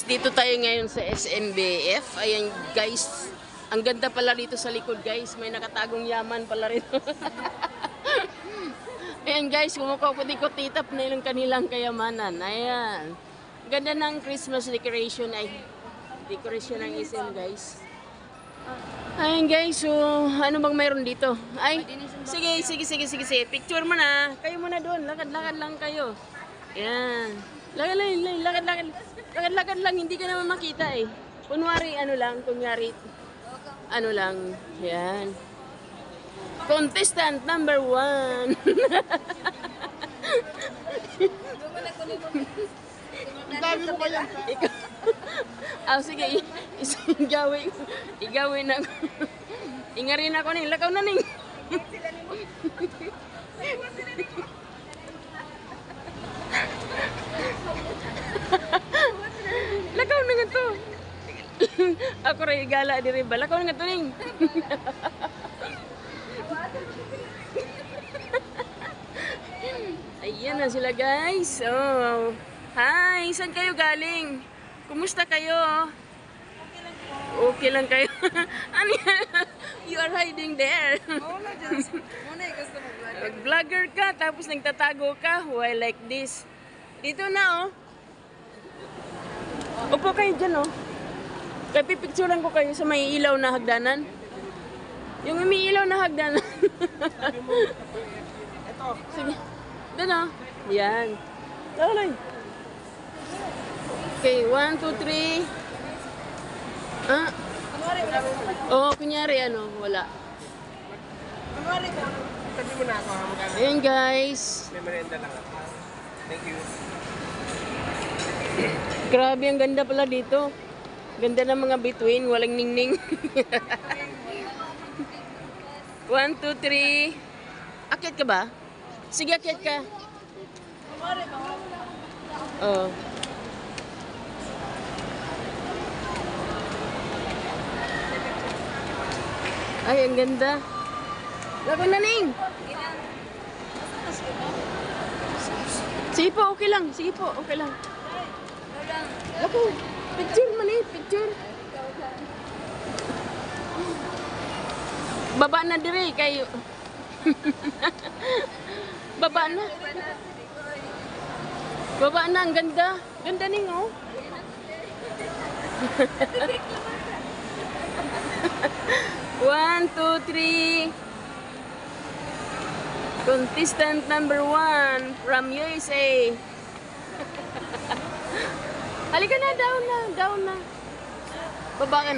Dito tayo ngayon sa SMBF. Ayan guys, ang ganda pala dito sa likod guys. May nakatagong yaman pala rito. Ayan guys, kumukot-ikot-titap na yung kanilang kayamanan. Ayan. Ganda ng Christmas decoration ay decoration ng SM guys. Ayan guys, so ano bang mayroon dito? Ay, sige. Picture mo na. Kayo muna doon. Lakad-lakad lang kayo. Ayan. Lakad lang, hindi ka naman makita eh. Kunyari ano lang, yan. Contestant number 1. Dami mo kaya. Sige, igawin na. Ingarin ako ning, lakaw na ning. Lakaw na nga to. Ako rin igala diri ba? Lakaw na nga to ning. Ayan na sila guys. Oh. Hi, saan kayo galing? Kumusta kayo? Okay lang kayo. Ano yan? You are hiding there. Vlogger ka, tapos nagtatago ka. Why like this? Dito na oh. Upo kayo dyan oh. Kaya pipicturean ko kayo sa may ilaw na hagdanan. Yung may ilaw na hagdanan. Ito. Sige. Doon oh. Yan. Tuloy. Okay, 1, 2, 3. Ah. Oo, kunyari ano, wala. Sabi mo na ako ha, magkano. Ayan guys. May merienda lang ako. Thank you. Grabe, ang ganda pala dito. Ganda ng mga bituin, walang ningning. 1, 2, 3. Akyat ka ba? Sige, akyat ka. Oh. Ay, ang ganda. Lako na ning. Sige po, okay lang. Sige po, okay lang. Lako, picture man eh, picture. Baba na dire kayo. Baba na. Baba na, ang ganda. Ganda ning oh. One, 2, 3. Contestant number 1 from USA. Halika na, down na. Baba ka na.